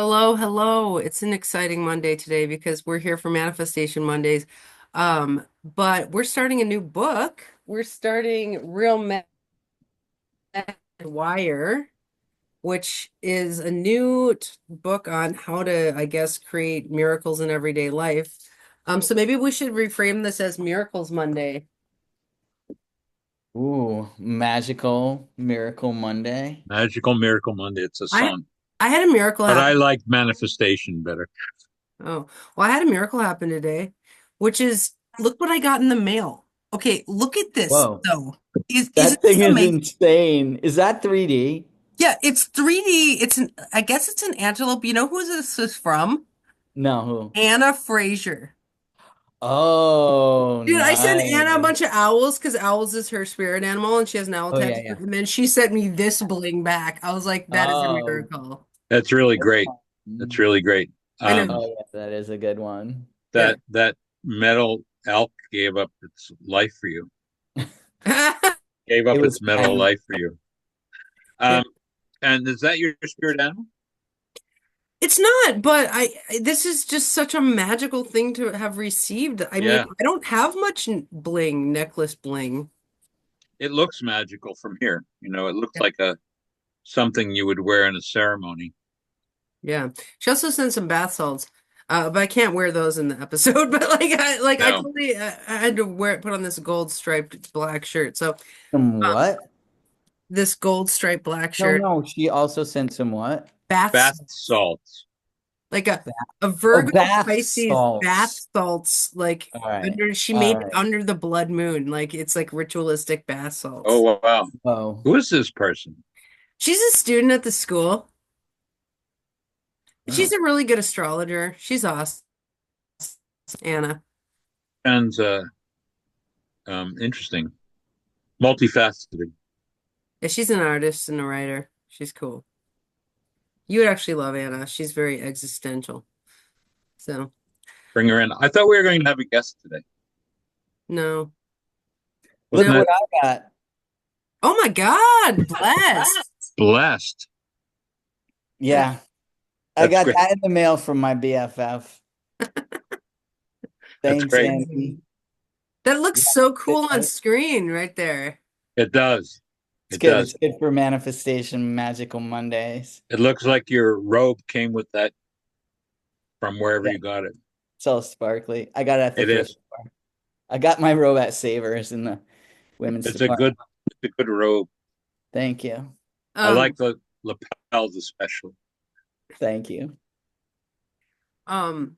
Hello, hello. It's an exciting Monday today because we're here for Manifestation Mondays. But we're starting a new book. We're starting Real Men Wire, which is a new book on how to, I guess, create miracles in everyday life. So maybe we should reframe this as Miracles Monday. Ooh, Magical Miracle Monday. Magical Miracle Monday. It's a I song, I had a miracle but I happen. like manifestation better. Oh, well, I had a miracle happen today, which is look what I got in the mail. Okay, look at this Whoa, though. Isn't that this thing is amazing? insane. Is that 3D? Yeah, it's 3D. I guess it's an antelope. You know who this is from? No, who? Anna Fraser. Oh, Dude, I sent Anna a nice. bunch of owls because owls is her spirit animal and she has an owl Oh, yeah, tattoo. yeah. And then she sent me this bling back. I was like, that is a Oh, miracle. That's really great. That's really great. I know. Um, oh, yeah, that is a good one. Yeah. that metal elk gave up its life for you. Gave It up was its metal kind. life for you. Yeah. Um, and is that your spirit animal? It's not, but this is just such a magical thing to have received. I mean, Yeah, I don't have much bling, necklace bling. it looks magical from here. It looks Yeah. like a something you would wear in a ceremony. Yeah. She also sent some bath salts. But I can't wear those in the episode. But I No, totally I had to put on this gold striped black shirt. So Some what? this gold striped black No, shirt, no, she also sent some what? bath bath salts. like a Oh, Virgo bath Pisces bath salts. salts like All right. under she All made it right. under the blood moon. Like it's like ritualistic bath salts. Oh wow, Oh, who is this person? She's a student at the school. She's oh. a really good astrologer. She's awesome, Anna. And interesting, multifaceted. Yeah, she's an artist and a writer. She's cool. You would actually love Anna. She's very existential. So, Bring her in. I thought we were going to have a guest today. no. Wasn't Look No. what that I got. Oh my God, blessed. blessed? Yeah. I That's got great. that in the mail from my BFF. That's Thanks, great. Andy. That looks Yeah, so good, cool on right? screen right there. It does. It's It good. It's does. good for manifestation, magical Mondays. It looks like your robe came with that from wherever Yeah, you got it. it's all sparkly. I got it at the It thrift is. store. I got my robe at Savers in the women's It's a department. good. It's a good robe. Thank you. I like Um, the lapels especially. Thank you. um,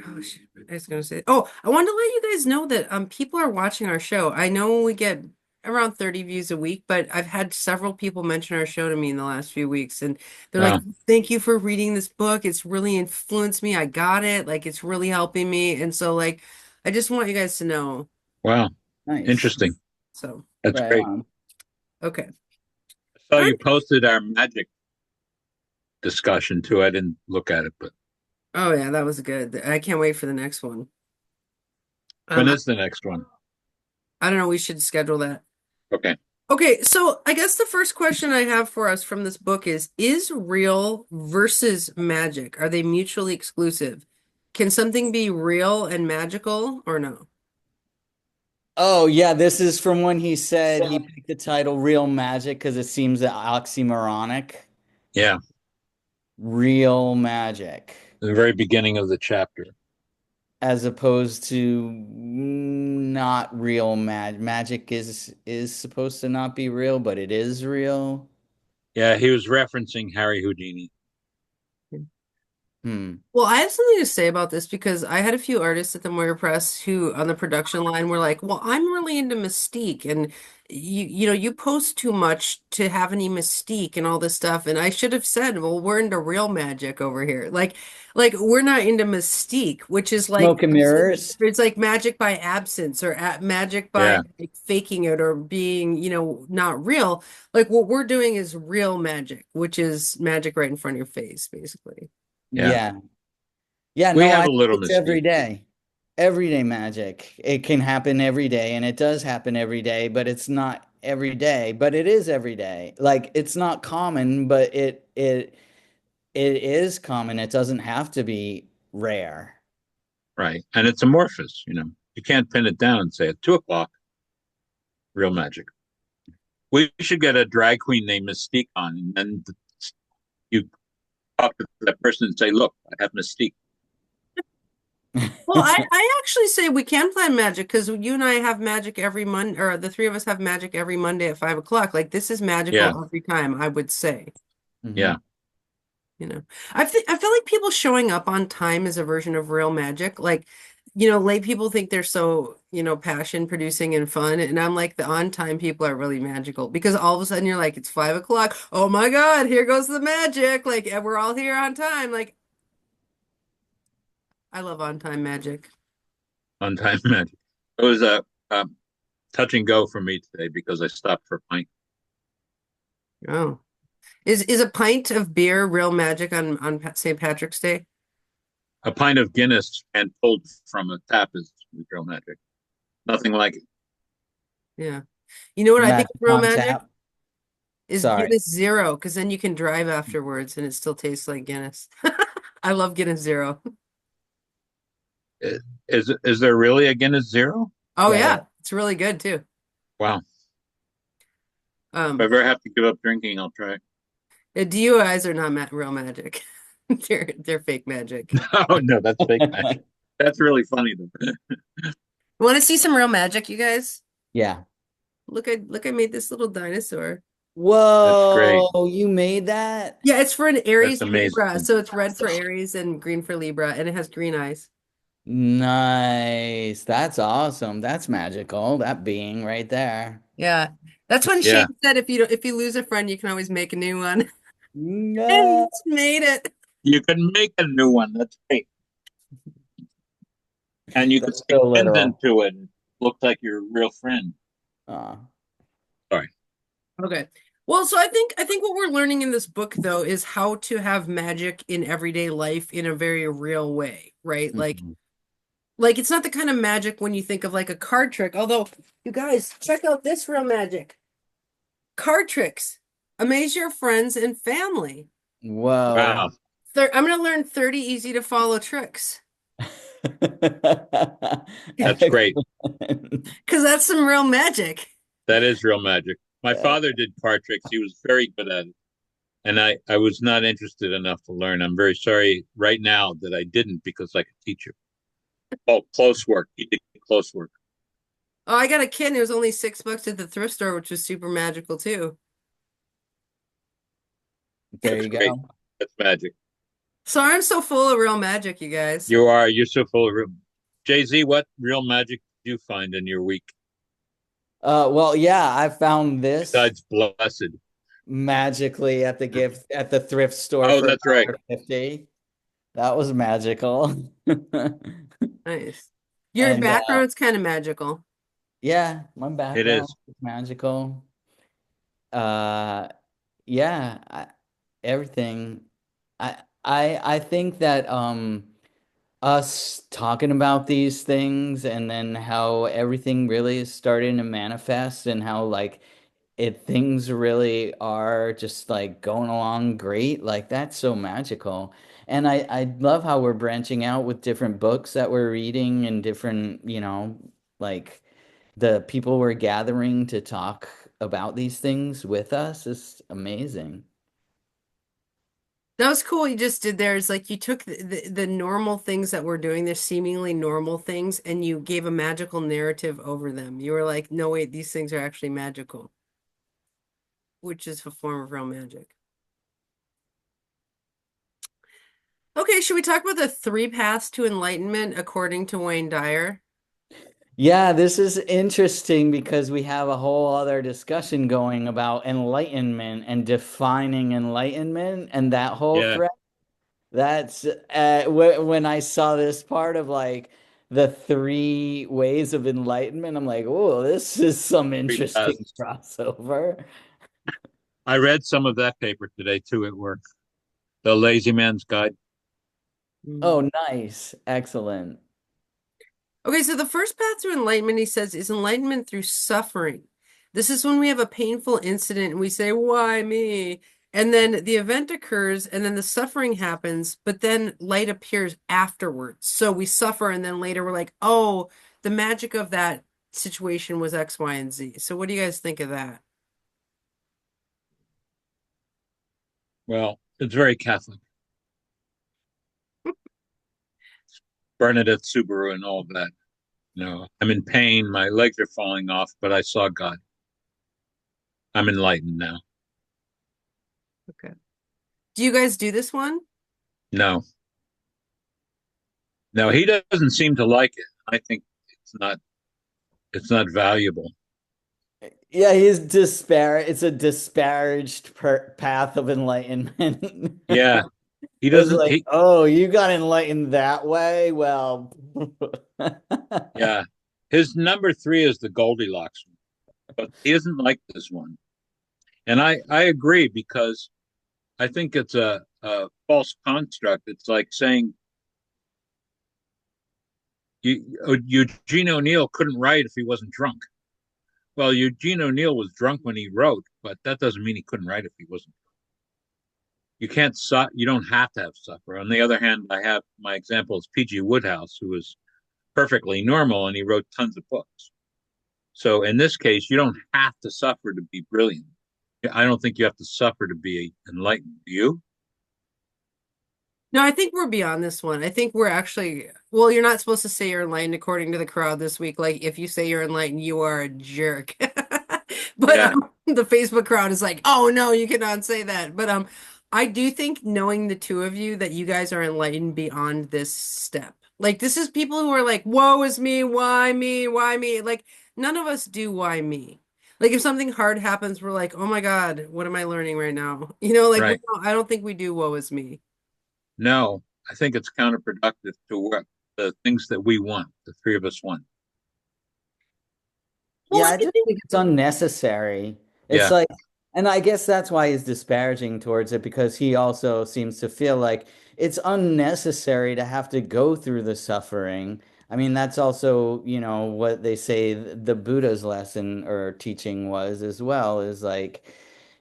oh, shit, I was gonna say, oh, I wanted to let you guys know that people are watching our show. I know we get around 30 views a week, but I've had several people mention our show to me in the last few weeks, and they're like, Wow. "Thank you for reading this book. It's really influenced me. I got it. Like, it's really helping me." And so, like, I just want you guys to know. Wow. Nice. Interesting. So, That's Right great. on. okay. I saw All right. you posted our magic discussion too. I didn't look at it, but Oh yeah, that was good. I can't wait for the next one. when I is the next one? I don't know. We should schedule that. Okay. Okay, so I guess the first question I have for us from this book is real versus magic, are they mutually exclusive? Can something be real and magical or no? Oh, yeah, this is from when he said he picked the title Real Magic because it seems oxymoronic. Yeah. Real magic. The very beginning of the chapter. As opposed to not real magic is supposed to not be real, but it is real. Yeah, he was referencing Harry Houdini. Hmm. Well, I have something to say about this because I had a few artists at the Moira Press who on the production line were like, "Well, I'm really into mystique and you post too much to have any mystique and all this stuff." And I should have said, "Well, we're into real magic over here." Like we're not into mystique, which is like Smoke and mirrors. it's like magic by absence or magic by Yeah. like, faking it or being, not real. Like what we're doing is real magic, which is magic right in front of your face, basically. Yeah. Yeah. Yeah, We no, have I a think little it's every mystique. day. Everyday magic. It can happen every day, and it does happen every day, but it's not every day, but it is every day. Like it's not common, but it is common. It doesn't have to be rare. Right. And it's amorphous, you know. You can't pin it down and say at 2 o'clock, real magic. We should get a drag queen named Mystique on, and then you talk to that person and say, "Look, I have Mystique." Well, I actually say we can plan magic because you and I have magic every Monday, or the three of us have magic every Monday at 5 o'clock. Like this is Yeah, magical every time, I would say. Mhm. yeah. You know, I feel like people showing up on time is a version of real magic. Like, late people think they're so, passion producing and fun. And I'm like, the on time people are really magical because all of a sudden you're like, it's 5 o'clock. Oh my God, here goes the magic. Like, and we're all here on time. Like, I love on time magic. On time magic. It was a touch and go for me today because I stopped for a pint. Oh, is a pint of beer real magic on St. Patrick's Day? A pint of Guinness and pulled from a tap is real magic. Nothing like it. Yeah. You know what I think Magic is real on magic? tap. Is Sorry. Guinness Zero, because then you can drive afterwards and it still tastes like Guinness. I love Guinness Zero. Is there really a Guinness Zero? Oh Yeah, yeah, it's really good too. Wow. If I Um, ever have to give up drinking, I'll try it. the DUIs are not ma real magic. They're fake magic. Oh no, that's fake magic. That's really funny though. Want to see some real magic, you guys? yeah. Look, I made this little dinosaur. That's great. Whoa, you made that? Yeah, it's for an That's Aries amazing. Libra, so it's red for Aries and green for Libra, and it has green eyes. Nice. That's awesome. That's magical. That being right there. Yeah, that's when Yeah, Shane said if you lose a friend, you can always make a new one. And No. he's made it. you can make a new one. That's great. And you could That's stick so pins literal. into it. Look like your real friend. Uh, Sorry. Okay. Well, so I think what we're learning in this book though is how to have magic in everyday life in a very real way, right? mhm. Like it's not the kind of magic when you think of like a card trick. Although, you guys, check out this real magic. Card tricks. Amaze your friends and family. Whoa. Wow, I'm going to learn 30 easy to follow tricks that's great. Excellent. because that's some real magic. That is real magic. My father did card tricks. He was very good at it. And I was not interested enough to learn. I'm very sorry right now that I didn't because I could teach you. Oh, close work. He did close work. Oh, I got a kit and it was only $6 at the thrift store, which was super magical too. There That's you great. go. That's magic. So I'm so full of real magic, you guys. You are. You're so full of real. Jay-Z, what real magic did you find in your week Well, yeah, I found this besides blessed? magically at the thrift store Oh, for that's right. 1.50. That was magical. Nice. Your And background's kind of magical. yeah, my It background is. is magical. Uh yeah, everything. I think that us talking about these things and then how everything really is starting to manifest and how like things really are just like going along great. Like that's so magical. And I love how we're branching out with different books that we're reading and different, like the people we're gathering to talk about these things with us is amazing. That was cool. You just did there is like you took the normal things that we're doing, the seemingly normal things, and you gave a magical narrative over them. You were like, no, wait, these things are actually magical, which is a form of real magic. Okay, should we talk about the three paths to enlightenment according to Wayne Dyer? Yeah, this is interesting because we have a whole other discussion going about enlightenment and defining enlightenment and that whole Yeah. thread. That's when I saw this part of like the three ways of enlightenment, I'm like, oh, this is some Three interesting paths. crossover. I read some of that paper today too at work. The Lazy Man's Guide. Oh, Mm. nice. Excellent. Okay, so the first path to enlightenment, he says, is enlightenment through suffering. This is when we have a painful incident and we say, why me? And then the event occurs, and then the suffering happens, but then light appears afterwards. So we suffer, and then later we're like, oh, the magic of that situation was X, Y, and Z. So what do you guys think of that? Well, it's very Catholic. Bernadette Subaru and all that. I'm in pain. My legs are falling off, but I saw God. I'm enlightened now. Okay. Do you guys do this one? No, no, he doesn't seem to like it. I think it's not. It's not valuable. Yeah, he's it's a disparaged path of enlightenment. Yeah, he It's doesn't. like, oh, you got enlightened that way? Well, Yeah, his number three is the Goldilocks, but he isn't like this one. And I agree because I think it's a false construct. It's like saying Eugene O'Neill couldn't write if he wasn't drunk. Well, Eugene O'Neill was drunk when he wrote, but that doesn't mean he couldn't write if he wasn't. You can't you don't have to have suffer. On the other hand, I have my example is P.G. Wodehouse, who was perfectly normal and he wrote tons of books. So in this case, you don't have to suffer to be brilliant. I don't think you have to suffer to be enlightened. Do you? No, I think we're beyond this one. I think we're actually, well, you're not supposed to say you're enlightened according to the crowd this week. Like, if you say you're enlightened, you are a jerk. But Yeah, the Facebook crowd is like, oh no, you cannot say that. But I do think knowing the two of you that you guys are enlightened beyond this step. Like, this is people who are like, woe is me, why me, why me? Like, none of us do why me. Like, if something hard happens, we're like, oh my God, what am I learning right now? Like, right. I don't think we do woe is me. No, I think it's counterproductive to what the things that we want, the three of us want. Well, yeah, I I just think think it's unnecessary. It's Yeah, like, and I guess that's why he's disparaging towards it because he also seems to feel like it's unnecessary to have to go through the suffering. I mean, that's also, what they say the Buddha's lesson or teaching was as well, is like,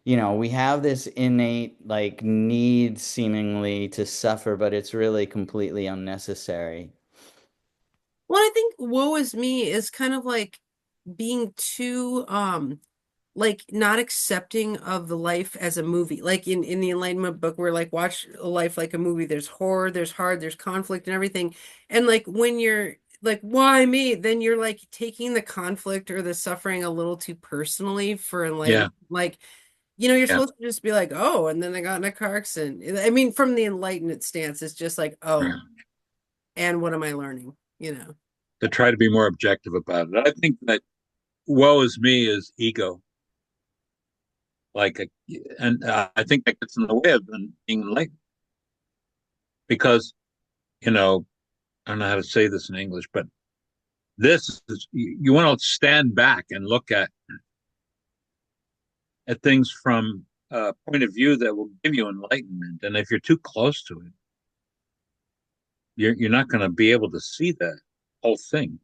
we have this innate like need seemingly to suffer, but it's really completely unnecessary. well, I think woe is me is kind of like being too like not accepting of the life as a movie. Like in the Enlightenment book, we're like watch a life like a movie. There's horror, there's hard, there's conflict and everything. And like when you're like, why me? Then you're like taking the conflict or the suffering a little too personally for yeah, enlightenment. Like, you're yeah, supposed to just be like, oh, and then they got in a car accident. I mean, from the Enlightenment stance, it's just like, right. oh, and what am I learning? To try to be more objective about it. I think that woe is me is ego. Like, and I think that gets in the way of being enlightened because, you know, I don't know how to say this in English, but this is, you want to stand back and look at things from a point of view that will give you enlightenment. And if you're too close to it, you're not going to be able to see that whole thing.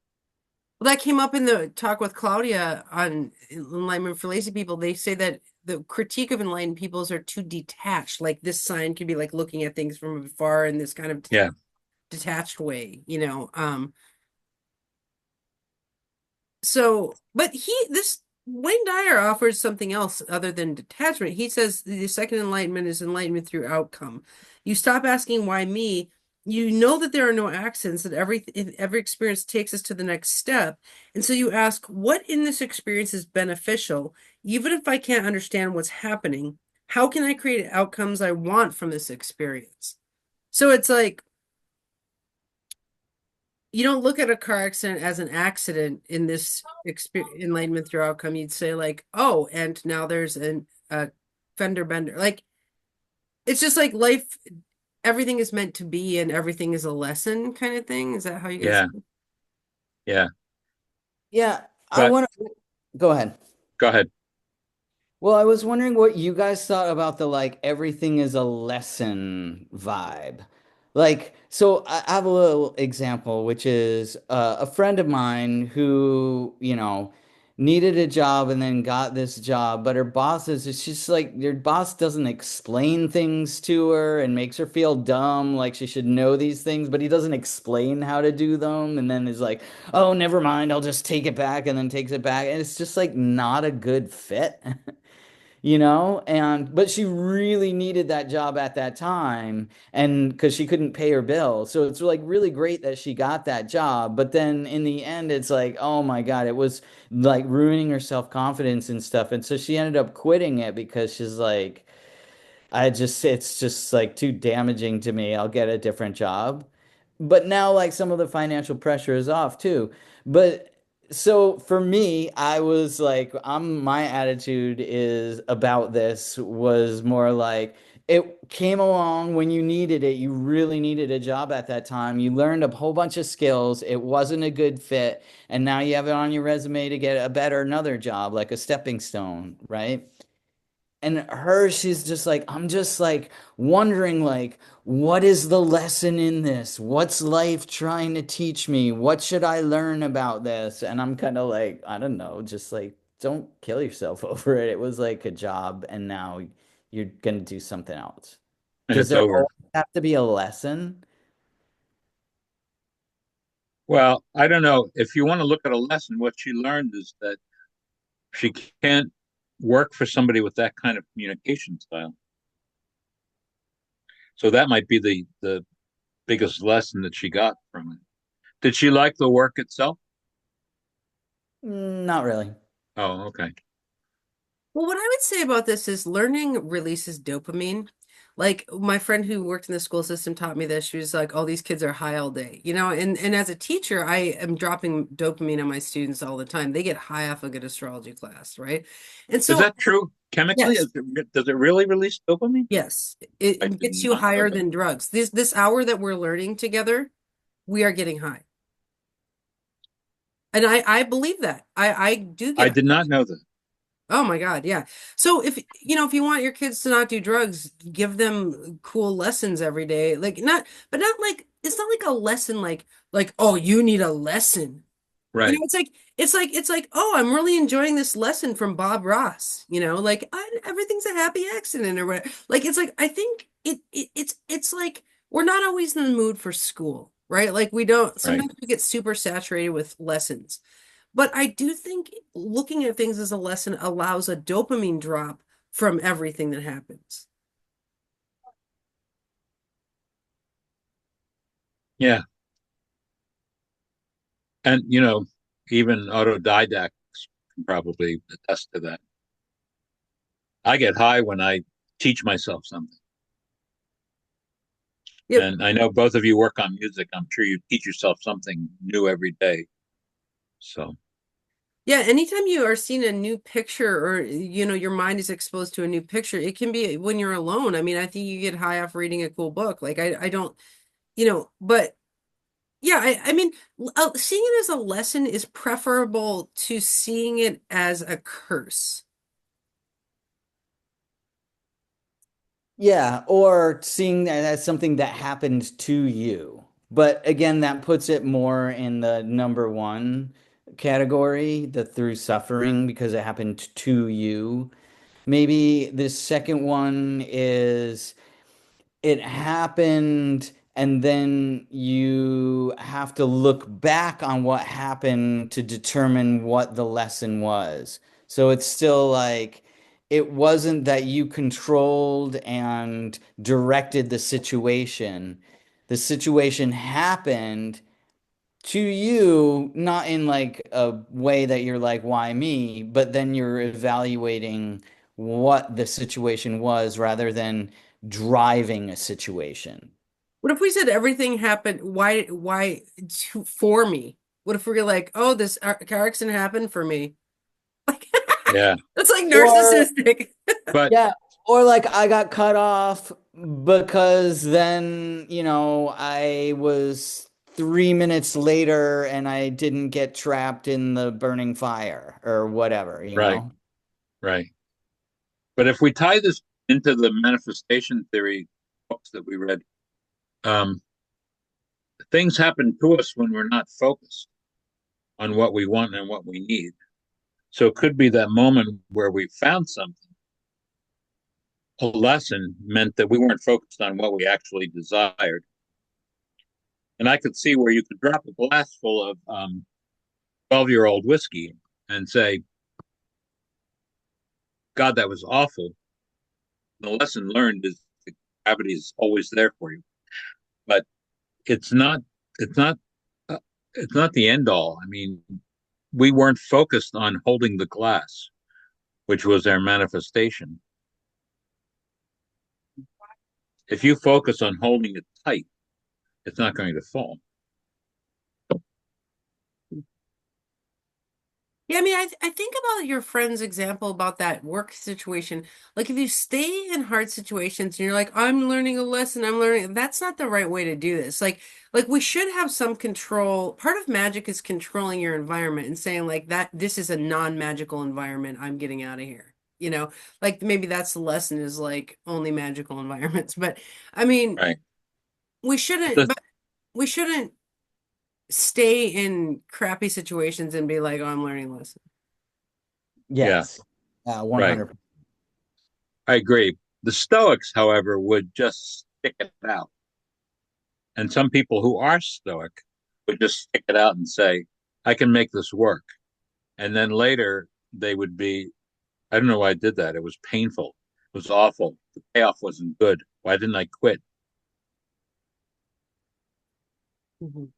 Well, that came up in the talk with Claudia on Enlightenment for Lazy People. They say that the critique of enlightened peoples are too detached. Like this sign could be like looking at things from afar in this kind of Yeah, detached way. So, but this Wayne Dyer offers something else other than detachment. He says the second enlightenment is enlightenment through outcome. You stop asking why me. You know that there are no accidents, that every experience takes us to the next step. And so you ask, what in this experience is beneficial? Even if I can't understand what's happening, how can I create outcomes I want from this experience? So it's like, you don't look at a car accident as an accident in this enlightenment through outcome. You'd say like, oh, and now there's a fender bender. Like it's just like life, everything is meant to be and everything is a lesson kind of thing. Is that how you guys yeah, yeah. Yeah, I But want to go ahead. go ahead. Well, I was wondering what you guys thought about the like everything is a lesson vibe. Like, so I have a little example, which is a friend of mine who, needed a job and then got this job, but her boss is it's just like your boss doesn't explain things to her and makes her feel dumb, like she should know these things, but he doesn't explain how to do them, and then is like, "Oh, never mind, I'll just take it back," and then takes it back, and it's just like not a good fit. And but she really needed that job at that time and because she couldn't pay her bill. So it's like really great that she got that job. But then in the end, it's like, oh my God, it was like ruining her self-confidence and stuff. And so she ended up quitting it because she's like, it's just like too damaging to me. I'll get a different job. But now, like, some of the financial pressure is off too. But so for me, I was like, my attitude is about this was more like it came along when you needed it. You really needed a job at that time. You learned a whole bunch of skills. It wasn't a good fit. And now you have it on your resume to get a better another job, like a stepping stone, right? And her, she's just like, I'm just like wondering, like, what is the lesson in this? What's life trying to teach me? What should I learn about this? And I'm kind of like, I don't know, just like, don't kill yourself over it. It was like a job, and now you're gonna do something else. And Does it's there over. always have to be a lesson? Well, I don't know. If you want to look at a lesson, what she learned is that she can't work for somebody with that kind of communication style. So that might be the biggest lesson that she got from it. Did she like the work itself? Not really. Oh, okay. Well, what I would say about this is learning releases dopamine. Like my friend who worked in the school system taught me this. She was like, "Oh, these kids are high all day," And as a teacher, I am dropping dopamine on my students all the time. They get high off a good astrology class, right? And Is so, that true chemically? yes, Does it really release dopamine? yes, I it did gets you not know higher that. than drugs. This hour that we're learning together, we are getting high, and I believe that. I do I get did not know that. Oh my God, yeah. So if you want your kids to not do drugs, give them cool lessons every day. Like but not like it's not like a lesson like oh, you need a lesson. Right, It's like oh, I'm really enjoying this lesson from Bob Ross, like everything's a happy accident or whatever. Like it's like I think it's like we're not always in the mood for school, right? Like we don't right. sometimes we get super saturated with lessons. But I do think looking at things as a lesson allows a dopamine drop from everything that happens. Yeah. And, even autodidacts can probably attest to that. I get high when I teach myself something. Yep. And I know both of you work on music. I'm sure you teach yourself something new every day. So, Yeah, anytime you are seeing a new picture or your mind is exposed to a new picture, it can be when you're alone. I mean, I think you get high off reading a cool book. Like I don't, but yeah, I mean, seeing it as a lesson is preferable to seeing it as a curse. Yeah, or seeing that as something that happened to you. But again, that puts it more in the number one category, the through suffering because it happened to you. Maybe the second one is it happened, and then you have to look back on what happened to determine what the lesson was. So it's still like it wasn't that you controlled and directed the situation. The situation happened to you, not in like a way that you're like, why me? But then you're evaluating what the situation was rather than driving a situation. What if we said everything happened? For me? What if we're like, oh, this car accident happened for me? Like, yeah. that's like Or, narcissistic. But yeah, or like I got cut off because then, I was 3 minutes later and I didn't get trapped in the burning fire or whatever, you right, know? right. But if we tie this into the manifestation theory books that we read, um, things happen to us when we're not focused on what we want and what we need. So it could be that moment where we found something. A lesson meant that we weren't focused on what we actually desired. And I could see where you could drop a glass full of 12-year-old whiskey and say, God, that was awful. The lesson learned is that gravity is always there for you. But it's not, it's not, uh, it's not the end all. I mean, we weren't focused on holding the glass, which was our manifestation. If you focus on holding it tight, it's not going to fall. Yeah, I mean, I think about your friend's example about that work situation. Like, if you stay in hard situations and you're like, I'm learning a lesson, I'm learning, that's not the right way to do this. Like we should have some control. Part of magic is controlling your environment and saying like that, this is a non-magical environment. I'm getting out of here. You know, like maybe that's the lesson is like only magical environments. But I mean, Right. we shouldn't, The, but we shouldn't stay in crappy situations and be like, oh, I'm learning a lesson. yeah, Yes. right. 100%. I agree. The Stoics, however, would just stick it out. And some people who are Stoic would just stick it out and say, I can make this work. And then later they would be, I don't know why I did that. It was painful. It was awful. The payoff wasn't good. Why didn't I quit? Mhm.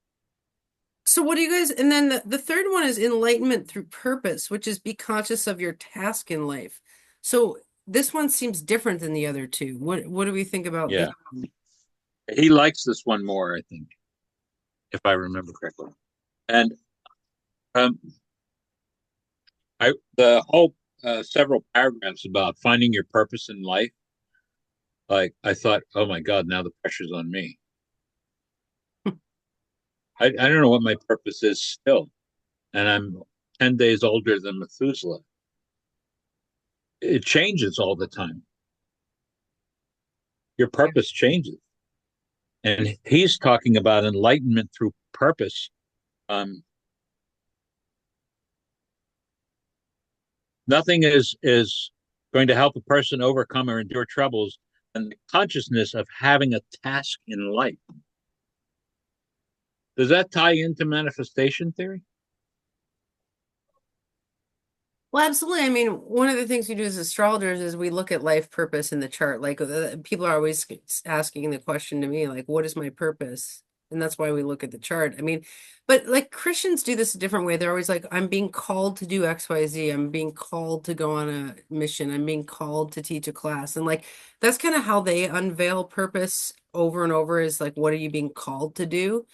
So what do you guys, and then the third one is enlightenment through purpose, which is be conscious of your task in life. So this one seems different than the other two. What do we think about this Yeah. one? He likes this one more, I think, if I remember correctly. And um, the whole several paragraphs about finding your purpose in life, like I thought, oh my God, now the pressure's on me. I don't know what my purpose is still. And I'm 10 days older than Methuselah. It changes all the time. Your purpose changes. And he's talking about enlightenment through purpose. Um, Nothing is going to help a person overcome or endure troubles and the consciousness of having a task in life. Does that tie into manifestation theory? Well, absolutely. I mean, one of the things we do as astrologers is we look at life purpose in the chart. Like people are always asking the question to me, like, what is my purpose? And that's why we look at the chart. I mean, but like Christians do this a different way. They're always like, I'm being called to do X, Y, Z. I'm being called to go on a mission. I'm being called to teach a class. And like, that's kind of how they unveil purpose over and over is like, what are you being called to do?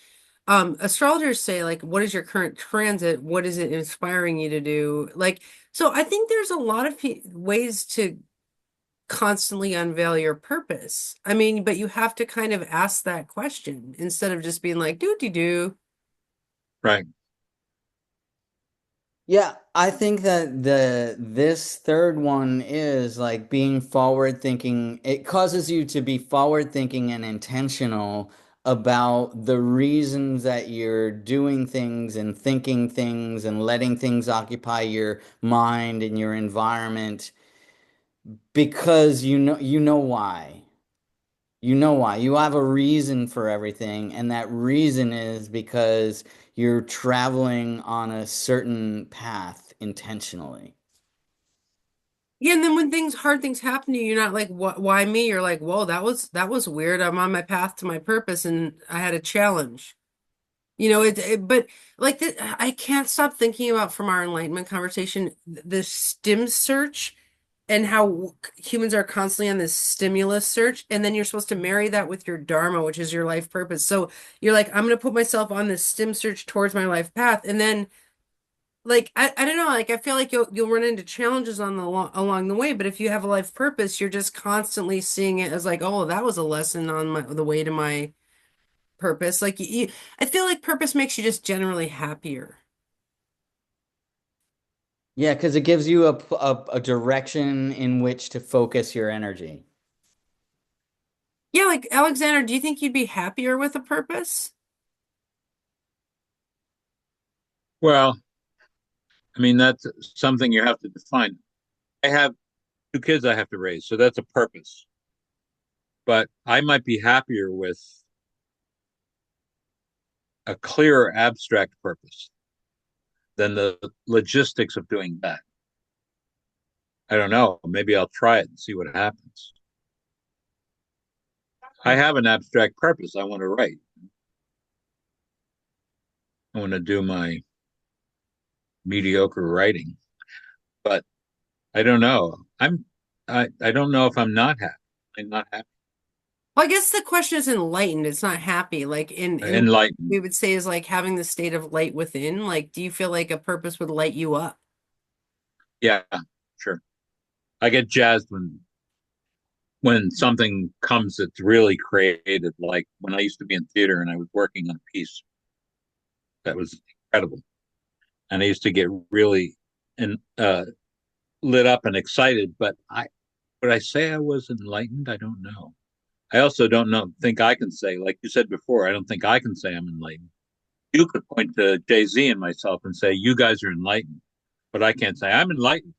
Astrologers say like, what is your current transit? What is it inspiring you to do? Like, so I think there's a lot of ways to constantly unveil your purpose. I mean, but you have to kind of ask that question instead of just being like, do do do. Right. Yeah, I think that this third one is like being forward thinking. It causes you to be forward thinking and intentional about the reasons that you're doing things and thinking things and letting things occupy your mind and your environment because you know why. You know why. You have a reason for everything, and that reason is because you're traveling on a certain path intentionally. Yeah, and then when hard things happen to you, you're not like, what, why me? You're like, whoa, that was weird. I'm on my path to my purpose and I had a challenge. You know, but like I can't stop thinking about from our enlightenment conversation, the stim search and how humans are constantly on this stimulus search. And then you're supposed to marry that with your dharma, which is your life purpose. So you're like, I'm going to put myself on this stim search towards my life path. And then like, I don't know, like I feel like you'll run into challenges on along the way. But if you have a life purpose, you're just constantly seeing it as like, oh, that was a lesson on the way to my purpose. Like I feel like purpose makes you just generally happier. Yeah, because it gives you a direction in which to focus your energy. Yeah, like Alexander, do you think you'd be happier with a purpose? Well, I mean, that's something you have to define. I have two kids I have to raise, so that's a purpose. But I might be happier with a clearer abstract purpose than the logistics of doing that. I don't know. Maybe I'll try it and see what happens. I have an abstract purpose. I want to write. I want to do my mediocre writing, but I don't know. I don't know if I'm not happy. I'm not happy. Well, I guess the question is enlightened. It's not happy. Like in Enlightened. we would say is like having the state of light within. Like, do you feel like a purpose would light you up? Yeah, sure. I get jazzed when something comes that's really creative, like when I used to be in theater and I was working on a piece that was incredible. And I used to get really and lit up and excited, but I would I say I was enlightened? I don't know. I also don't know think I can say, like you said before, I don't think I can say I'm enlightened. You could point to Jay-Z and myself and say, you guys are enlightened, but I can't say I'm enlightened.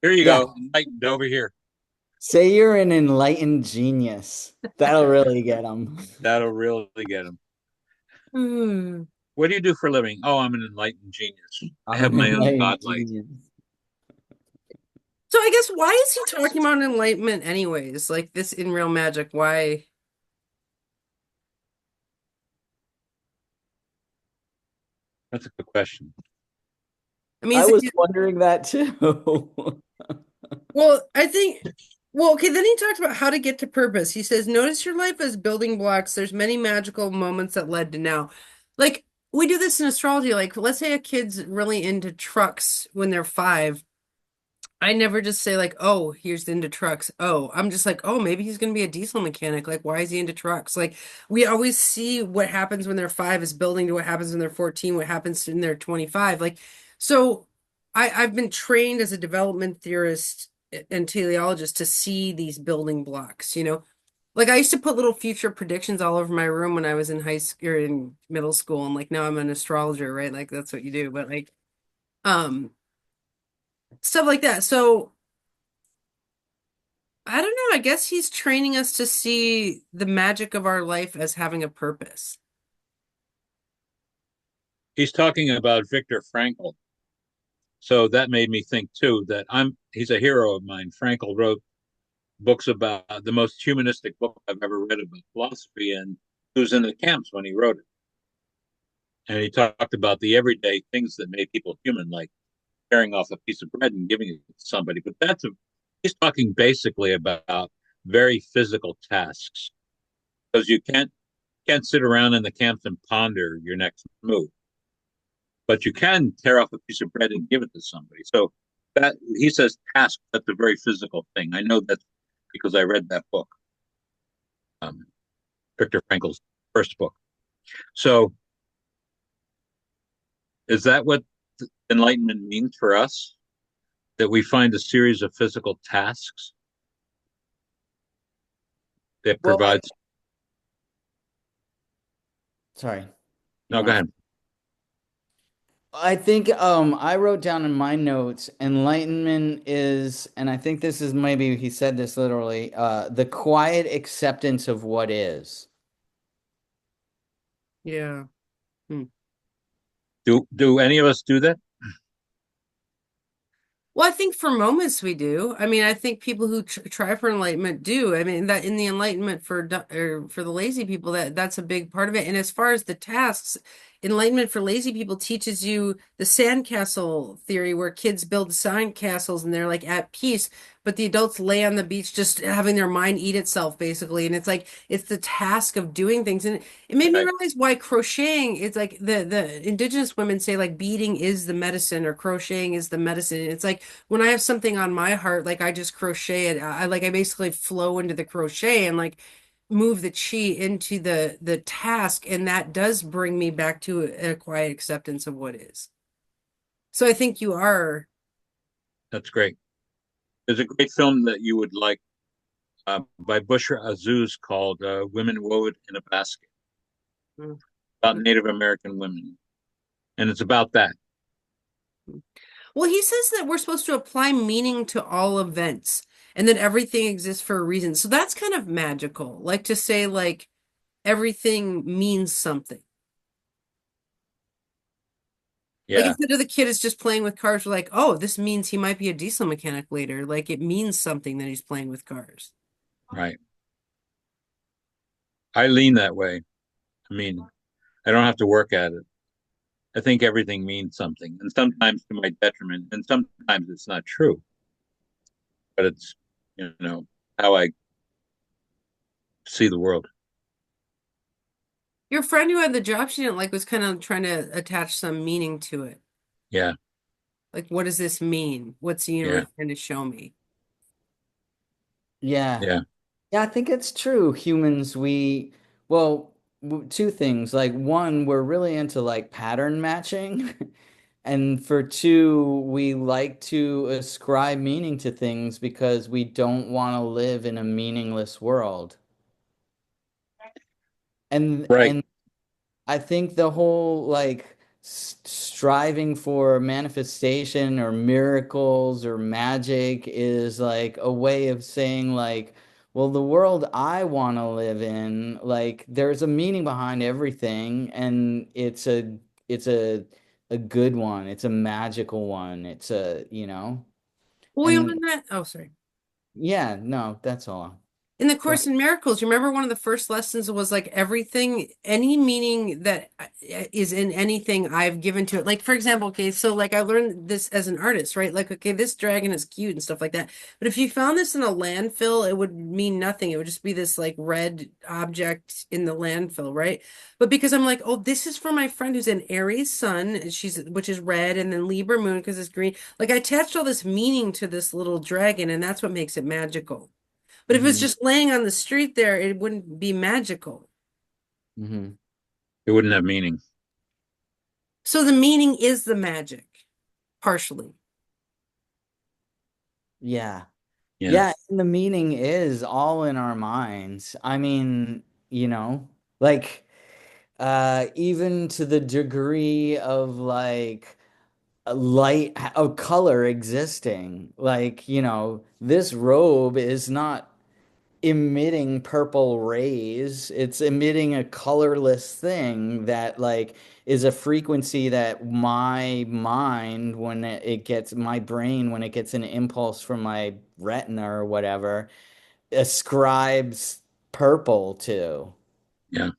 Here you Yeah. go, enlightened over here. Say you're an enlightened genius. That'll really get them. That'll really get them. Hmm. What do you do for a living? Oh, I'm an enlightened genius. I I'm have an my own enlightened godlight. genius. So I guess why is he talking about enlightenment anyways? Like this in real magic, why? That's a good question. I mean, I was wondering that too. well, I think, well, okay, then he talks about how to get to purpose. He says, notice your life as building blocks. There's many magical moments that led to now. Like, we do this in astrology. Like, let's say a kid's really into trucks when they're 5. I never just say like, oh, here's into trucks. Oh, I'm just like, oh, maybe he's gonna be a diesel mechanic. Like, why is he into trucks? Like, we always see what happens when they're 5 is building to what happens when they're 14, what happens when they're 25. Like, so I've been trained as a development theorist and teleologist to see these building blocks, you know. Like I used to put little future predictions all over my room when I was in high school or in middle school, and like now I'm an astrologer, right? Like that's what you do. But like, um, stuff like that. So I don't know. I guess he's training us to see the magic of our life as having a purpose. He's talking about Viktor Frankl. So that made me think too that he's a hero of mine. Frankl wrote books about the most humanistic book I've ever read about philosophy, and he was in the camps when he wrote it. And he talked about the everyday things that made people human, like tearing off a piece of bread and giving it to somebody. But he's talking basically about very physical tasks because you can't sit around in the camps and ponder your next move, but you can tear off a piece of bread and give it to somebody. So that he says task, that's a very physical thing. I know that because I read that book, um, Viktor Frankl's first book. So is that what enlightenment means for us? That we find a series of physical tasks that Well, provides. sorry. You No, go want to? ahead. I think I wrote down in my notes, enlightenment is, and I think this is maybe he said this literally, the quiet acceptance of what is. Yeah. Hmm. Do any of us do that? Well, I think for moments we do. I mean, I think people who try for enlightenment do. I mean, that in the enlightenment or for the lazy people, that's a big part of it. And as far as the tasks, enlightenment for lazy people teaches you the sandcastle theory, where kids build sandcastles and they're like at peace, but the adults lay on the beach just having their mind eat itself, basically. And it's like it's the task of doing things, and it made me Right. realize why crocheting is like the indigenous women say like beading is the medicine or crocheting is the medicine. It's like when I have something on my heart, like I just crochet it. I basically flow into the crochet and like move the chi into the task, and that does bring me back to a quiet acceptance of what is. So I think you are. That's great. There's a great film that you would like by Bushra Azuz called "Women Wove in a Basket" Mm. about Native American women. And it's about that. Well, he says that we're supposed to apply meaning to all events and that everything exists for a reason. So that's kind of magical. Like to say like everything means something. Like Yeah, instead of the kid is just playing with cars, we're like, oh, this means he might be a diesel mechanic later. Like it means something that he's playing with cars. right. I lean that way. I mean, I don't have to work at it. I think everything means something, and sometimes to my detriment, and sometimes it's not true. But it's, how I see the world. Your friend who had the job she didn't like was kind of trying to attach some meaning to it. Yeah, Like, what does this mean? What's the yeah, universe trying to show me? Yeah. yeah. Yeah, I think it's true. Humans, well, two things. Like, one, we're really into like pattern matching. And for two, we like to ascribe meaning to things because we don't want to live in a meaningless world. Right. And I think the whole like striving for manifestation or miracles or magic is like a way of saying like, well, the world I want to live in, like there's a meaning behind everything and it's a good one. It's a magical one. It's Well, we and learned that. Oh, sorry. yeah, no, that's all. In the Go Course in Miracles, you remember one of the first lessons was like everything, any meaning that is in anything I've given to it. Like, for example, okay, so like I learned this as an artist, right? Like, okay, this dragon is cute and stuff like that. But if you found this in a landfill, it would mean nothing. It would just be this like red object in the landfill, right? But because I'm like, oh, this is for my friend who's an Aries sun, which is red, and then Libra moon because it's green. Like I attached all this meaning to this little dragon, and that's what makes it magical. But if it's hmm just laying on the street there, it wouldn't be magical. hmm It wouldn't have meaning. So the meaning is the magic, partially. Yeah. Yeah. Yeah, and the meaning is all in our minds. I mean, like even to the degree of like a light of color existing. Like, this robe is not emitting purple rays. It's emitting a colorless thing that like is a frequency that my mind when it gets my brain when it gets an impulse from my retina or whatever ascribes purple to. Yeah.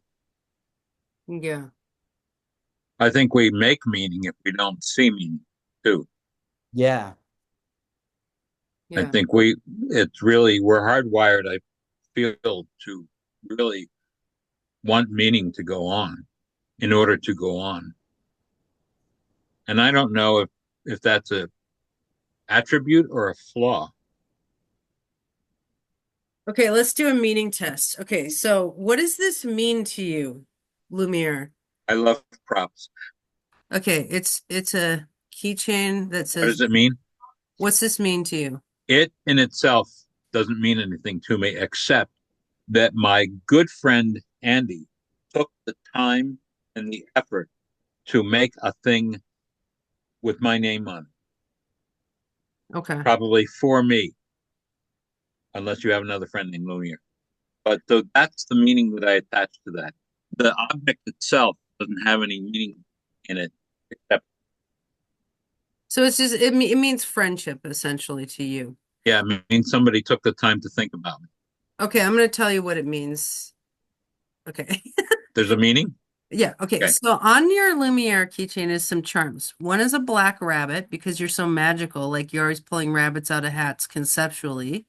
Yeah, I think we make meaning if we don't see meaning too. Yeah. I yeah. think we're hardwired, I feel, to really want meaning to go on in order to go on. And I don't know if that's a attribute or a flaw. Okay, let's do a meaning test. Okay, so what does this mean to you, Lumiere? I love props. Okay, it's a keychain that What says, does it mean? what's this mean to you? It in itself doesn't mean anything to me except that my good friend Andy took the time and the effort to make a thing with my name on it, Okay. probably for me, unless you have another friend named Lumiere. But so that's the meaning that I attach to that. The object itself doesn't have any meaning in it except, So it's just it means friendship essentially to you. yeah, I mean somebody took the time to think about me. Okay, I'm going to tell you what it means. Okay. There's a meaning? Yeah, okay. Okay. So on your Lumiere keychain is some charms. One is a black rabbit because you're so magical, like you're always pulling rabbits out of hats conceptually.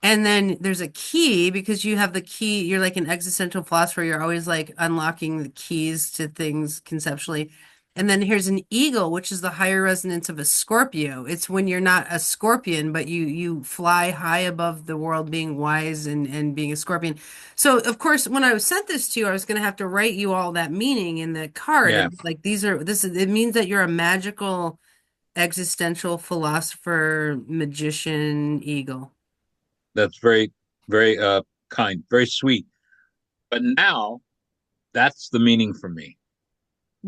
And then there's a key because you have the key, you're like an existential philosopher, you're always like unlocking the keys to things conceptually. And then here's an eagle, which is the higher resonance of a Scorpio. It's when you're not a scorpion, but you fly high above the world, being wise and being a scorpion. So of course, when I was sent this to you, I was going to have to write you all that meaning in the card. Yeah, And like it means that you're a magical existential philosopher, magician, eagle. that's very, very kind, very sweet. But now that's the meaning for me.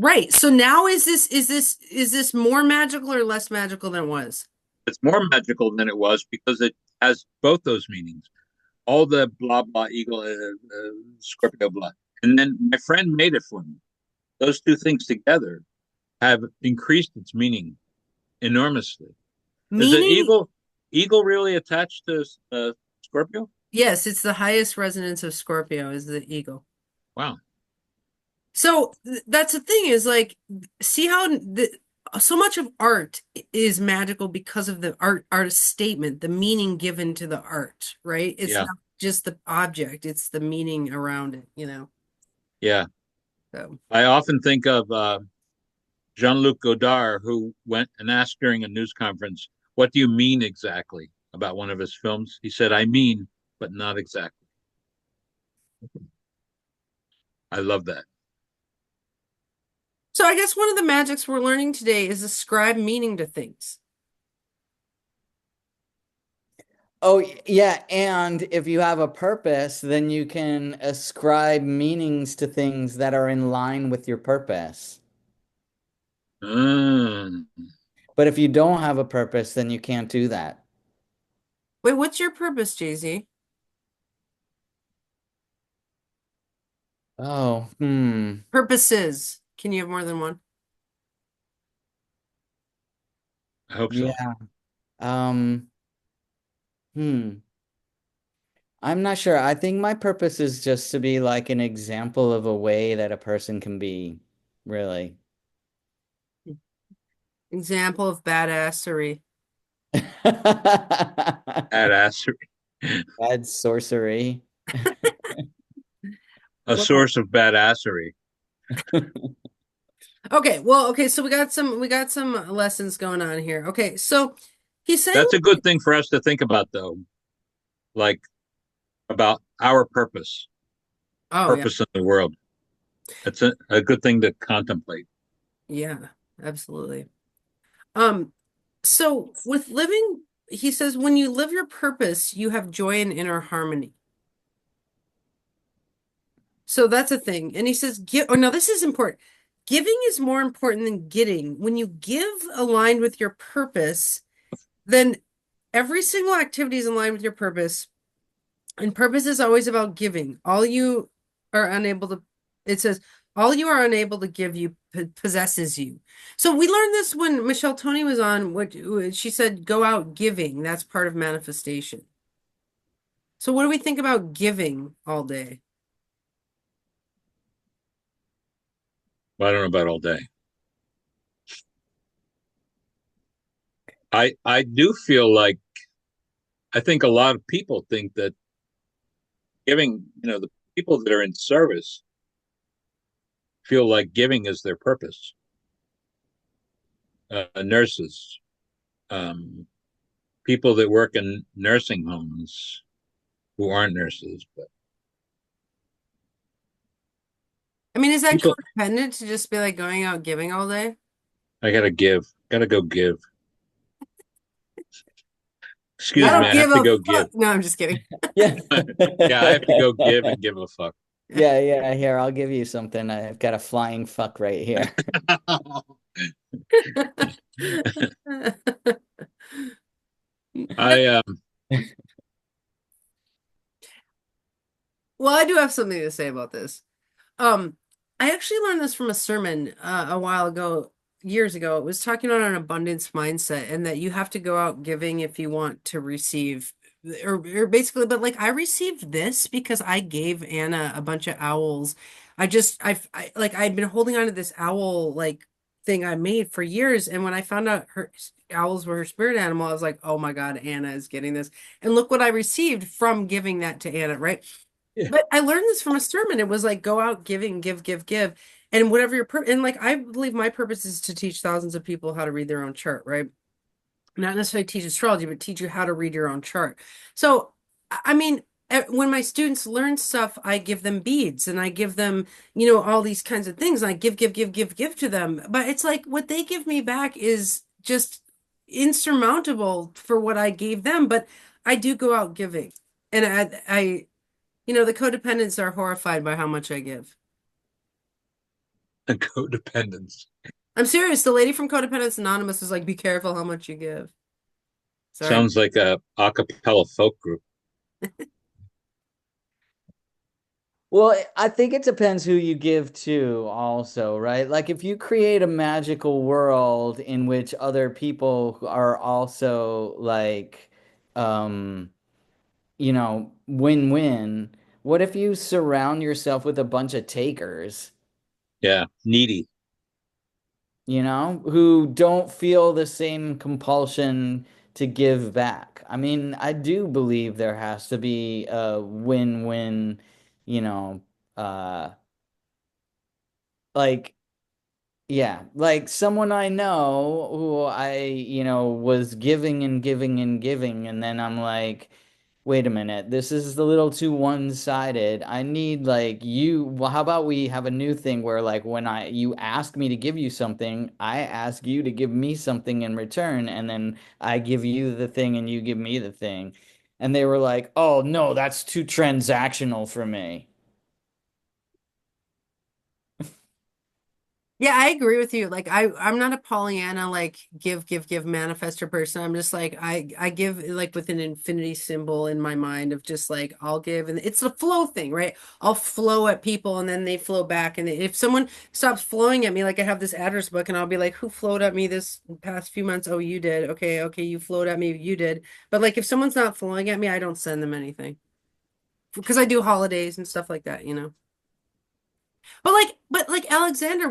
Right. So now is this more magical or less magical than it was? It's more magical than it was because it has both those meanings. All the blah blah eagle, Scorpio blah, and then my friend made it for me. Those two things together have increased its meaning enormously. Is the Meaning, eagle really attached to Scorpio? yes, it's the highest resonance of Scorpio is the eagle. Wow. So that's the thing is like, see how so much of art is magical because of the artist statement, the meaning given to the art, right? It's Yeah. not just the object, it's the meaning around it. Yeah. So, I often think of Jean-Luc Godard, who went and asked during a news conference, "What do you mean exactly about one of his films?" He said, "I mean, but not exactly." I love that. so I guess one of the magics we're learning today is ascribe meaning to things. Oh, yeah. And if you have a purpose, then you can ascribe meanings to things that are in line with your purpose. Mm. But if you don't have a purpose, then you can't do that. Wait, what's your purpose, Jay-Z? Oh, Purposes. Can you have more than one? I hope so. Yeah. Um, hmm. I'm not sure. I think my purpose is just to be like an example of a way that a person can be, really. Example of badassery. Badassery. Bad sorcery. A Well, source of badassery. okay, well, okay, so we got some lessons going on here. Okay, so he's saying, That's a good thing for us to think about, though, like about our oh yeah, purpose in the world. That's a good thing to contemplate. yeah, absolutely. Um, so with living, he says, when you live your purpose, you have joy and inner harmony. So that's a thing. And he says, give, oh no, this is important. Giving is more important than getting. When you give aligned with your purpose, then every single activity is in line with your purpose. And purpose is always about giving. All you are unable to, it says, all you are unable to give you possesses you. So we learned this when Michelle Tony was on, what she said, go out giving. That's part of manifestation. So what do we think about giving all day? Well, I don't know about all day. I do feel like I think a lot of people think that giving, the people that are in service feel like giving is their purpose. Nurses, um, people that work in nursing homes who aren't nurses, but I mean, is that people, codependent to just be like going out giving all day? I gotta go give. I Excuse me, don't I give have to a go give. fuck. No, I'm just kidding. Yeah. Yeah, I have to go give and give a fuck. Yeah, yeah, here, I'll give you something. I've got a flying fuck right here. I Well, I do have something to say about this. Um, I actually learned this from a sermon a while ago, years ago. It was talking about an abundance mindset and that you have to go out giving if you want to receive, or basically, but like I received this because I gave Anna a bunch of owls. I I'd been holding on to this owl like thing I made for years, and when I found out her owls were her spirit animal, I was like, oh my God, Anna is getting this. And look what I received from giving that to Anna, right? Yeah. But I learned this from a sermon. It was like go out giving, give, give, give. And whatever your and like I believe my purpose is to teach thousands of people how to read their own chart, right? Not necessarily teach astrology, but teach you how to read your own chart. So, I mean, when my students learn stuff, I give them beads and I give them, all these kinds of things. And I give, give, give, give, give to them. But it's like what they give me back is just insurmountable for what I gave them. But I do go out giving. And the codependents are horrified by how much I give. And codependence. I'm serious. The lady from Codependence Anonymous is like, be careful how much you give. Sorry. Sounds like a cappella folk group. Well, I think it depends who you give to also, right? Like if you create a magical world in which other people are also like um win-win, what if you surround yourself with a bunch of takers, Yeah, needy. who don't feel the same compulsion to give back? I mean, I do believe there has to be a win-win, you know, uh like yeah, like someone I know who was giving and giving and giving, and then I'm like, wait a minute, this is a little too one-sided. I need like you, well, how about we have a new thing where like when you ask me to give you something, I ask you to give me something in return, and then I give you the thing and you give me the thing. And they were like, "Oh, no, that's too transactional for me." Yeah, I agree with you. Like I'm not a Pollyanna like give manifestor person. I'm just like I give like with an infinity symbol in my mind of just like I'll give, and it's a flow thing, right? I'll flow at people and then they flow back, and if someone stops flowing at me, like I have this address book and I'll be like, who flowed at me this past few months? Oh, you did. Okay, okay, you flowed at me, you did. But like if someone's not flowing at me, I don't send them anything because I do holidays and stuff like that, you know. But like Alexander,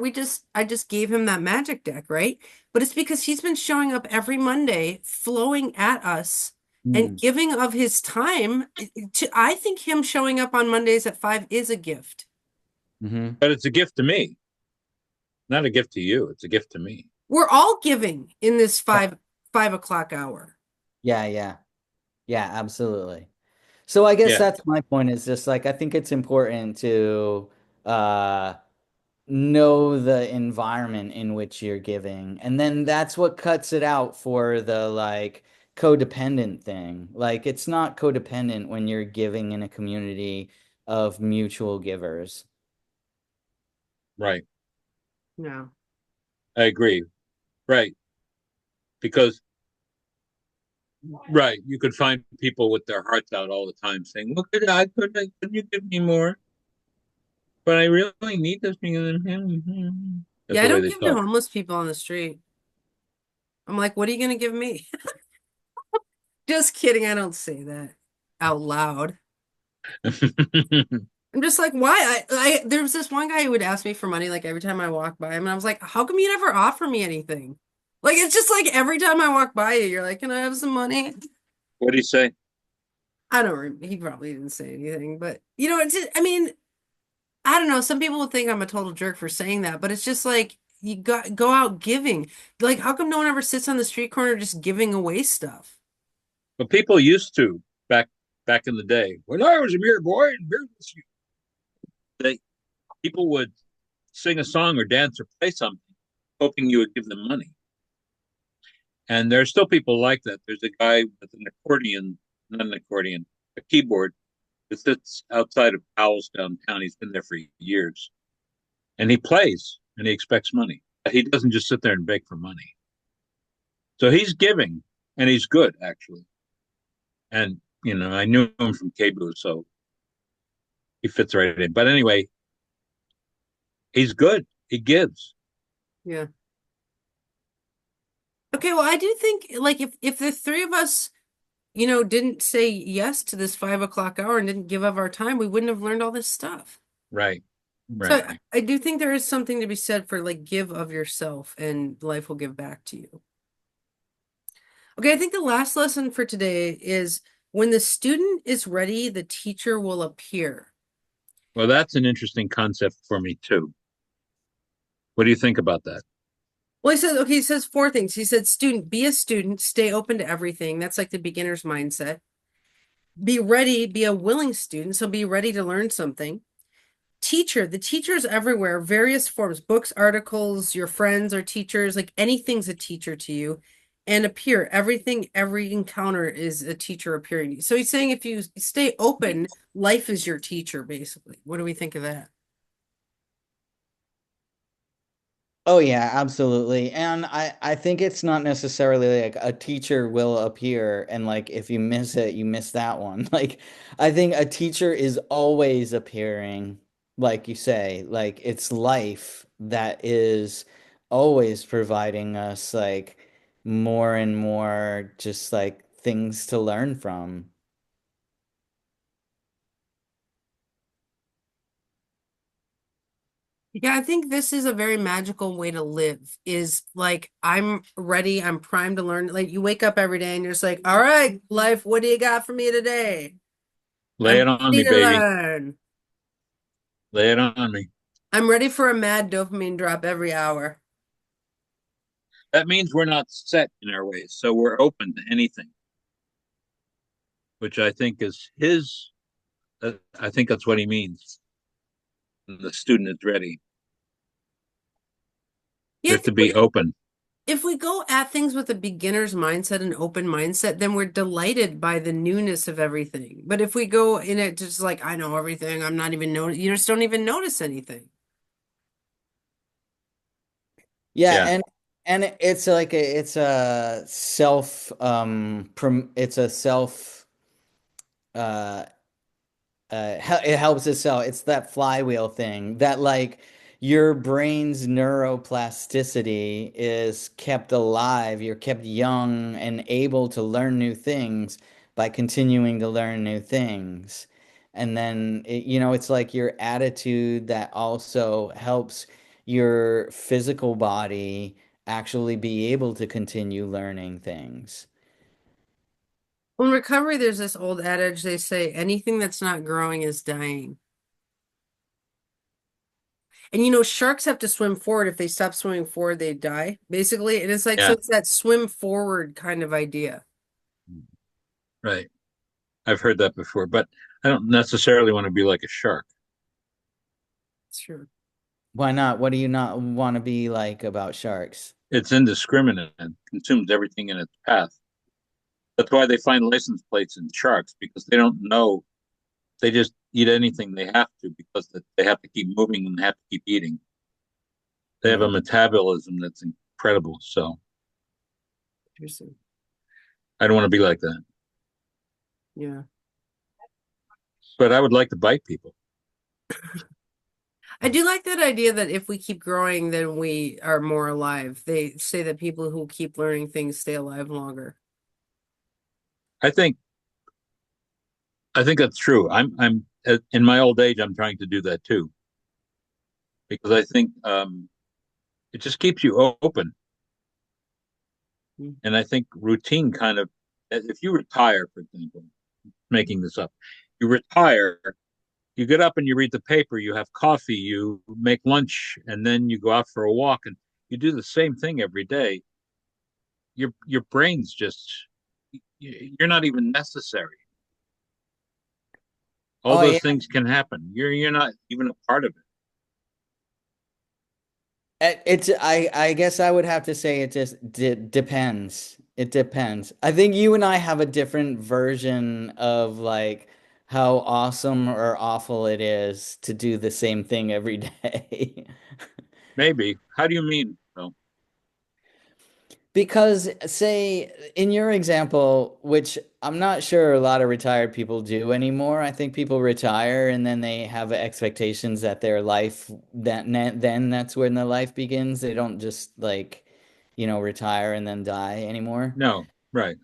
I just gave him that magic deck, right? But it's because he's been showing up every Monday, flowing at us and Hmm. giving of his time. I think him showing up on Mondays at 5 is a gift. Hmm. But it's a gift to me, not a gift to you. It's a gift to me. We're all giving in this five o'clock hour. Yeah, yeah. Yeah, absolutely. So I guess Yeah, that's my point is just like I think it's important to uh know the environment in which you're giving. And then that's what cuts it out for the like codependent thing. Like it's not codependent when you're giving in a community of mutual givers. right. No. I agree. Right. Because, right, you could find people with their hearts out all the time saying, "Look at I could you give me more? But I really need this." That's Yeah, I the way don't they give to talk. homeless people on the street. I'm like, what are you gonna give me? Just kidding. I don't say that out loud. I'm just like, why? There was this one guy who would ask me for money like every time I walk by him, and I was like, how come you never offer me anything? Like it's just like every time I walk by you, you're like, can I have some money? What do you say? I don't remember. He probably didn't say anything, but you know, it's just, I mean, I don't know. Some people would think I'm a total jerk for saying that, but it's just like you got go out giving. Like, how come no one ever sits on the street corner just giving away stuff? But people used to back back in the day when I was a mere boy and they people would sing a song or dance or play something, hoping you would give them money. And there are still people like that. There's a guy with an accordion, not an accordion, a keyboard that sits outside of Powell's downtown. He's been there for years. And he plays and he expects money. He doesn't just sit there and beg for money. So he's giving and he's good, actually. And, I knew him from KBOO, so he fits right in. But anyway, he's good. He gives. Yeah. Okay, well, I do think like if the three of us, didn't say yes to this 5 o'clock hour and didn't give up our time, we wouldn't have learned all this stuff. Right. So Right. I do think there is something to be said for like give of yourself and life will give back to you. Okay, I think the last lesson for today is when the student is ready, the teacher will appear. Well, that's an interesting concept for me, too. What do you think about that? Well, he says four things. He said, student, be a student, stay open to everything. That's like the beginner's mindset. Be ready, be a willing student. So be ready to learn something. Teacher, the teachers everywhere, various forms, books, articles, your friends or teachers, like anything's a teacher to you. And appear, everything, every encounter is a teacher appearing. So he's saying if you stay open, life is your teacher, basically. What do we think of that? Oh yeah, absolutely. And I think it's not necessarily like a teacher will appear and like if you miss it, you miss that one. Like I think a teacher is always appearing, like you say, like it's life that is always providing us like more and more just like things to learn from. Yeah, I think this is a very magical way to live. Is like I'm ready, I'm primed to learn. Like you wake up every day and you're just like, all right, life, what do you got for me today? Lay I'm it on ready me, to baby. learn. Lay it on me. I'm ready for a mad dopamine drop every hour. That means we're not set in our ways, so we're open to anything, which I think is his. I think that's what he means. The student is ready. Yeah, We I have to think be open. if we go at things with a beginner's mindset and open mindset, then we're delighted by the newness of everything. But if we go in it just like, I know everything, I'm not even notice, you just don't even notice anything. Yeah, Yeah. and it's like it's a self it's a self uh it helps itself. It's that flywheel thing that like your brain's neuroplasticity is kept alive. You're kept young and able to learn new things by continuing to learn new things. And then it's like your attitude that also helps your physical body actually be able to continue learning things. In recovery, there's this old adage they say anything that's not growing is dying. And sharks have to swim forward. If they stop swimming forward, they die, basically. And it's like, so Yeah. it's that swim forward kind of idea. Right. I've heard that before, but I don't necessarily want to be like a shark. It's true. Why not? What do you not want to be like about sharks? It's indiscriminate and consumes everything in its path. That's why they find license plates in sharks because they don't know. They just eat anything they have to because they have to keep moving and have to keep eating. They have a Mm. metabolism that's incredible. So Interesting. I don't want to be like that. Yeah. But I would like to bite people. I do like that idea that if we keep growing, then we are more alive. They say that people who keep learning things stay alive longer. I think I think that's true. I'm in my old age. I'm trying to do that too because I think it just keeps you open. Mm. And I think routine kind of, if you retire, for example, making this up, you retire, you get up and you read the paper, you have coffee, you make lunch, and then you go out for a walk and you do the same thing every day. Your brain's just you're not even necessary. All Oh yeah, those things can happen. You're not even a part of it. it's I guess I would have to say it just depends. It depends. I think you and I have a different version of like how awesome or awful it is to do the same thing every day. Maybe. How do you mean? Well, Because, say, in your example, which I'm not sure a lot of retired people do anymore, I think people retire and then they have expectations that their life, then that's when the life begins. They don't just like, retire and then die anymore. no, right.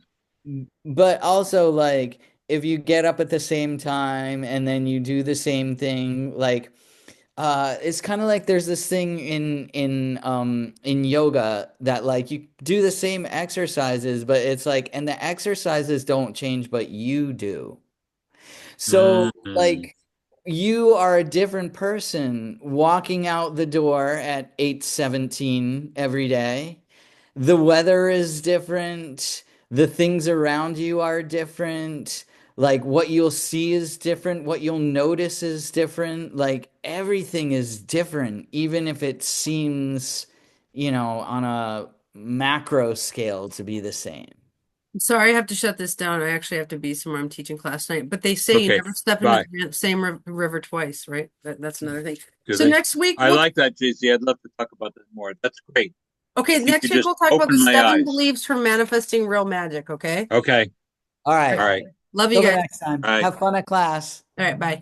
But also, like, if you get up at the same time and then you do the same thing, like, it's kind of like there's this thing in yoga that like you do the same exercises, but it's like and the exercises don't change, but you do. So Mm-hmm. like you are a different person walking out the door at 8:17 every day. The weather is different. The things around you are different. Like what you'll see is different. What you'll notice is different. Like everything is different, even if it seems, on a macro scale to be the same. Sorry, I have to shut this down. I actually have to be somewhere. I'm teaching class tonight. But they say you Okay, never step into bye. the same river twice, right? That's another thing. Do So they? next week I we'll like that, JC. I'd love to talk about that more. That's great. okay, You next week just we'll talk about the open my 7 eyes. beliefs for manifesting real magic, okay? Okay. All All right. All right. right. Love you Till the guys. next time. All right. Have fun at class. All right, bye.